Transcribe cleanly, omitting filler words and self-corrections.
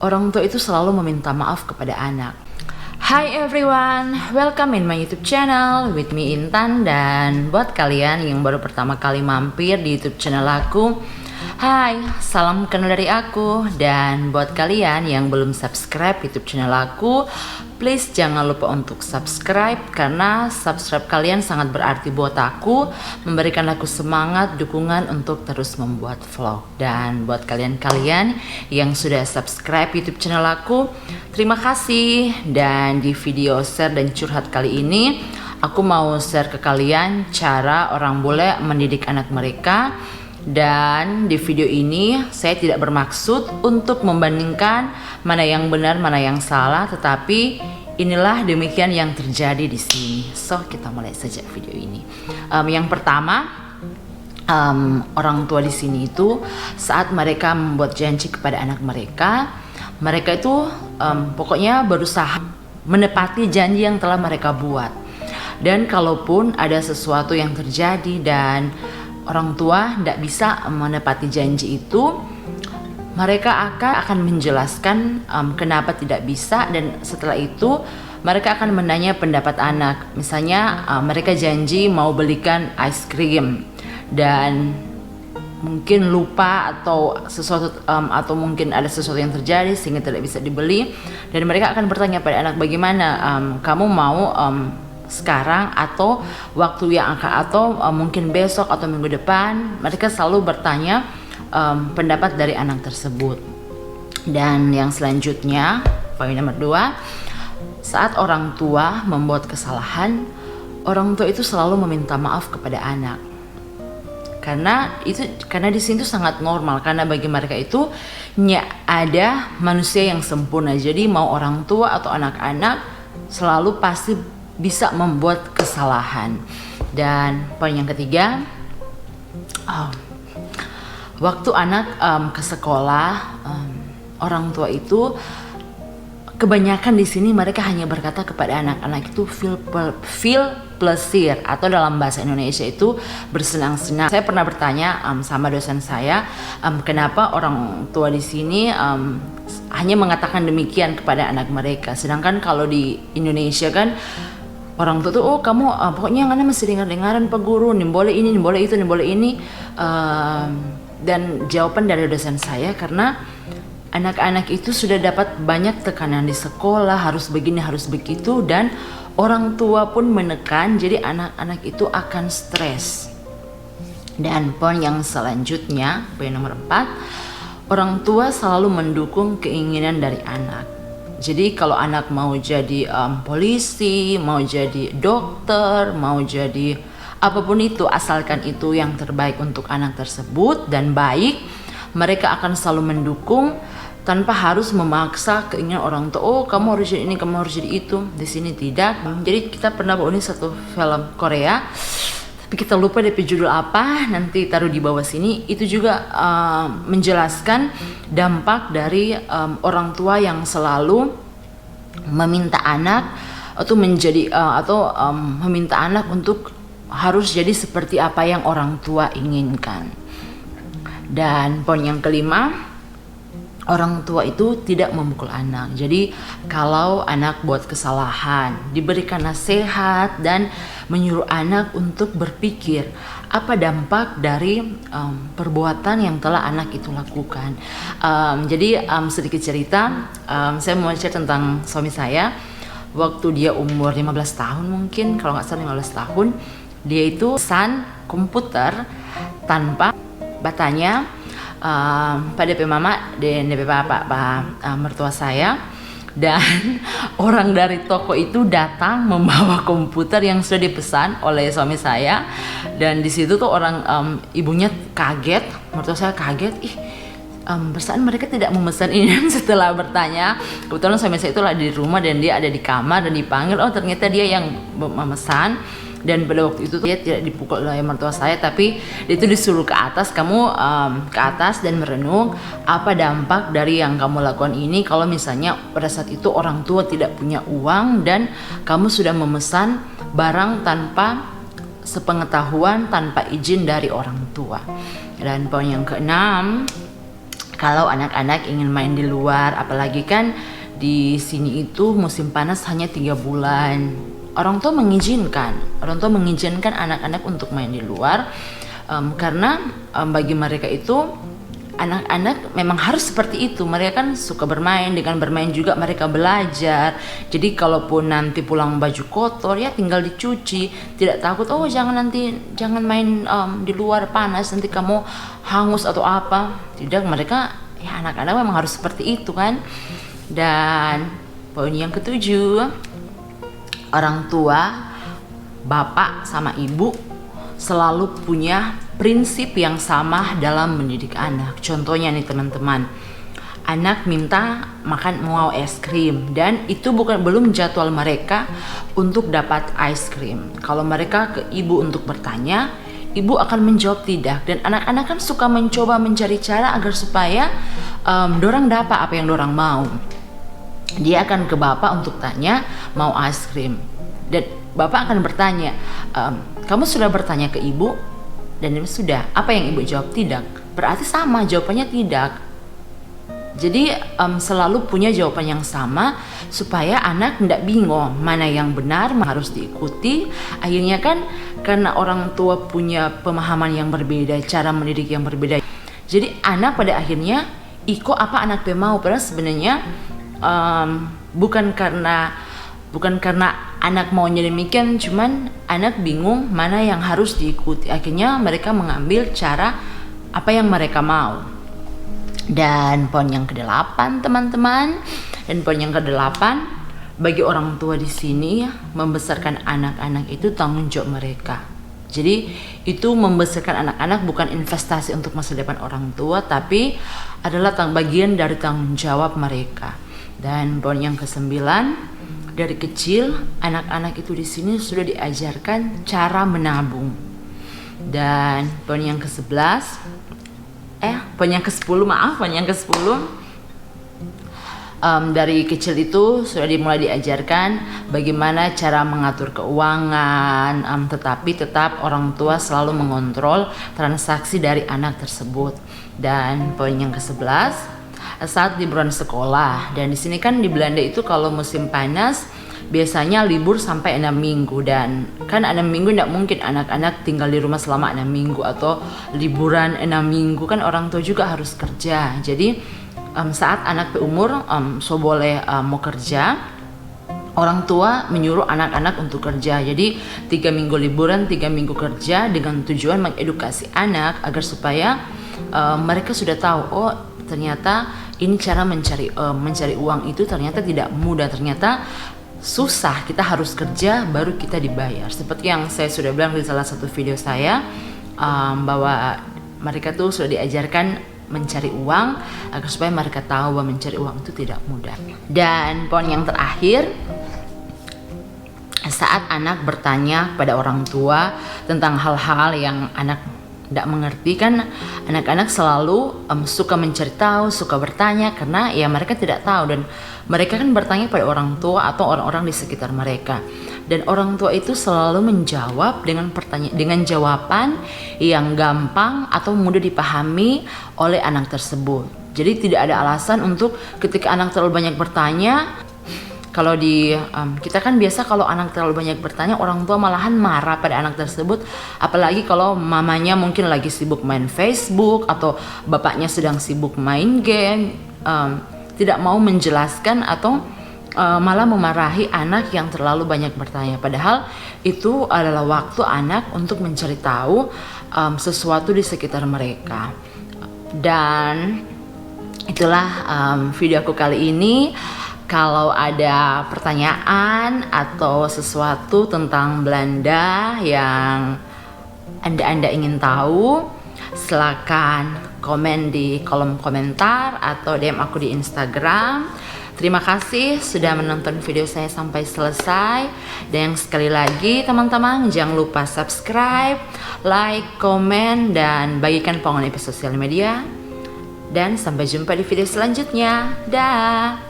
Orang tua itu selalu meminta maaf kepada anak. Hi everyone, welcome in my YouTube channel with me Intan. Dan buat kalian yang baru pertama kali mampir di YouTube channel aku, hai, salam kenal dari aku. Dan buat kalian yang belum subscribe YouTube channel aku, please jangan lupa untuk subscribe, karena subscribe kalian sangat berarti buat aku, memberikan aku semangat, dukungan untuk terus membuat vlog. Dan buat kalian-kalian yang sudah subscribe YouTube channel aku, terima kasih. Dan di video share dan curhat kali ini, aku mau share ke kalian cara orang bule mendidik anak mereka. Dan di video ini saya tidak bermaksud untuk membandingkan mana yang benar mana yang salah, tetapi inilah demikian yang terjadi di sini. So kita mulai saja video ini. Yang pertama, orang tua di sini itu saat mereka membuat janji kepada anak mereka, mereka itu pokoknya berusaha menepati janji yang telah mereka buat. Dan kalaupun ada sesuatu yang terjadi dan orang tua tidak bisa menepati janji itu, mereka akan menjelaskan kenapa tidak bisa. Dan setelah itu mereka akan menanya pendapat anak. Misalnya mereka janji mau belikan ice cream dan mungkin lupa atau sesuatu atau mungkin ada sesuatu yang terjadi sehingga tidak bisa dibeli. Dan mereka akan bertanya pada anak, bagaimana kamu mau sekarang atau waktu yang akan, atau mungkin besok atau minggu depan. Mereka selalu bertanya pendapat dari anak tersebut. Dan yang selanjutnya, poin nomor 2, saat orang tua membuat kesalahan, orang tua itu selalu meminta maaf kepada anak. Karena di sini tuh sangat normal, karena bagi mereka itu ada manusia yang sempurna. Jadi mau orang tua atau anak-anak selalu pasti bisa membuat kesalahan. Dan poin yang ketiga, waktu anak ke sekolah, orang tua itu kebanyakan di sini mereka hanya berkata kepada anak-anak itu feel pleasure, atau dalam bahasa Indonesia itu bersenang-senang. Saya pernah bertanya sama dosen saya, kenapa orang tua di sini hanya mengatakan demikian kepada anak mereka, sedangkan kalau di Indonesia kan orang tua tuh, oh kamu pokoknya yang mesti dengar-dengaran Pak Guru, nih boleh ini, nih boleh itu, nih boleh ini. Dan jawaban dari dosen saya, karena anak-anak itu sudah dapat banyak tekanan di sekolah, harus begini, harus begitu, dan orang tua pun menekan, jadi anak-anak itu akan stres. Dan poin yang selanjutnya, poin nomor 4, orang tua selalu mendukung keinginan dari anak. Jadi kalau anak mau jadi polisi, mau jadi dokter, mau jadi apapun itu, asalkan itu yang terbaik untuk anak tersebut dan baik, mereka akan selalu mendukung tanpa harus memaksa keinginan orang tua. Oh kamu harus jadi ini, kamu harus jadi itu. Di sini tidak. Jadi kita pernah bawa ini satu film Korea, tapi kita lupa DP judul apa, nanti taruh di bawah sini. Itu juga menjelaskan dampak dari orang tua yang selalu meminta anak atau meminta anak untuk harus jadi seperti apa yang orang tua inginkan. Dan poin yang kelima, orang tua itu tidak memukul anak. Jadi kalau anak buat kesalahan, diberikan nasihat dan menyuruh anak untuk berpikir apa dampak dari perbuatan yang telah anak itu lakukan. Jadi sedikit cerita, saya mau cerita tentang suami saya. Waktu dia umur 15 tahun mungkin, kalau nggak salah 15 tahun, dia itu pesan komputer tanpa batanya pada DP mama dan DP papa mertua saya. Dan orang dari toko itu datang membawa komputer yang sudah dipesan oleh suami saya. Dan di situ tuh ibunya kaget, mertua saya kaget, perasaan mereka tidak memesan ini. Setelah bertanya, kebetulan suami saya itu di rumah dan dia ada di kamar, dan dipanggil, oh ternyata dia yang memesan. Dan pada waktu itu dia tidak dipukul oleh mertua saya, tapi dia itu disuruh ke atas, kamu ke atas dan merenung apa dampak dari yang kamu lakukan ini. Kalau misalnya pada saat itu orang tua tidak punya uang dan kamu sudah memesan barang tanpa sepengetahuan, tanpa izin dari orang tua. Dan poin yang keenam, kalau anak-anak ingin main di luar, apalagi kan di sini itu musim panas hanya 3 bulan. Orang tua mengizinkan anak-anak untuk main di luar, karena bagi mereka itu anak-anak memang harus seperti itu. Mereka kan suka bermain, dengan bermain juga mereka belajar. Jadi kalaupun nanti pulang baju kotor ya tinggal dicuci, tidak takut jangan main di luar panas nanti kamu hangus atau apa. Tidak, mereka ya anak-anak memang harus seperti itu kan. Dan poin yang ketujuh, orang tua, bapak sama ibu selalu punya prinsip yang sama dalam mendidik anak. Contohnya nih teman-teman, anak minta mau es krim dan itu belum jadwal mereka untuk dapat es krim. Kalau mereka ke ibu untuk bertanya, ibu akan menjawab tidak. Dan anak-anak kan suka mencoba mencari cara agar supaya dorang dapat apa yang dorang mau. Dia akan ke bapak untuk tanya mau es krim. Dan bapak akan bertanya, kamu sudah bertanya ke ibu? Dan sudah, apa yang ibu jawab? Tidak. Berarti sama, jawabannya tidak. Jadi selalu punya jawaban yang sama supaya anak tidak bingung mana yang benar, harus diikuti. Akhirnya kan karena orang tua punya pemahaman yang berbeda, cara mendidik yang berbeda. Jadi anak pada akhirnya ikut apa anak mau. Padahal sebenarnya bukan karena anak maunya demikian, cuman anak bingung mana yang harus diikuti. Akhirnya mereka mengambil cara apa yang mereka mau. Dan poin yang ke-8 teman-teman, bagi orang tua di sini membesarkan anak-anak itu tanggung jawab mereka. Jadi itu membesarkan anak-anak bukan investasi untuk masa depan orang tua, tapi adalah bagian dari tanggung jawab mereka. Dan poin yang ke-9, dari kecil anak-anak itu di sini sudah diajarkan cara menabung. Dan poin yang ke-10, dari kecil itu sudah dimulai diajarkan bagaimana cara mengatur keuangan, tetapi tetap orang tua selalu mengontrol transaksi dari anak tersebut. Dan poin yang ke-11, saat liburan sekolah. Dan di sini kan di Belanda itu kalau musim panas biasanya libur sampai 6 minggu. Dan kan 6 minggu tidak mungkin anak-anak tinggal di rumah selama 6 minggu atau liburan 6 minggu, kan orang tua juga harus kerja. Jadi saat anak berumur boleh mau kerja, orang tua menyuruh anak-anak untuk kerja. Jadi 3 minggu liburan, 3 minggu kerja, dengan tujuan mengedukasi anak agar supaya mereka sudah tahu, ternyata ini cara mencari uang itu ternyata tidak mudah, ternyata susah, kita harus kerja baru kita dibayar. Seperti yang saya sudah bilang di salah satu video saya, bahwa mereka tuh sudah diajarkan mencari uang agar supaya mereka tahu bahwa mencari uang itu tidak mudah. Dan poin yang terakhir, saat anak bertanya pada orang tua tentang hal-hal yang anak tidak mengerti, kan anak-anak selalu suka mencari tahu, suka bertanya karena ya mereka tidak tahu, dan mereka kan bertanya pada orang tua atau orang-orang di sekitar mereka. Dan orang tua itu selalu menjawab dengan jawaban yang gampang atau mudah dipahami oleh anak tersebut. Jadi tidak ada alasan untuk ketika anak terlalu banyak bertanya. Kalau kita kan biasa kalau anak terlalu banyak bertanya, orang tua malahan marah pada anak tersebut. Apalagi kalau mamanya mungkin lagi sibuk main Facebook atau bapaknya sedang sibuk main game, tidak mau menjelaskan atau malah memarahi anak yang terlalu banyak bertanya. Padahal itu adalah waktu anak untuk mencari tahu sesuatu di sekitar mereka. Dan itulah video aku kali ini. Kalau ada pertanyaan atau sesuatu tentang Belanda yang Anda ingin tahu, silakan komen di kolom komentar atau DM aku di Instagram. Terima kasih sudah menonton video saya sampai selesai. Dan sekali lagi teman-teman, jangan lupa subscribe, like, komen, dan bagikan pengguna di sosial media. Dan sampai jumpa di video selanjutnya. Dah.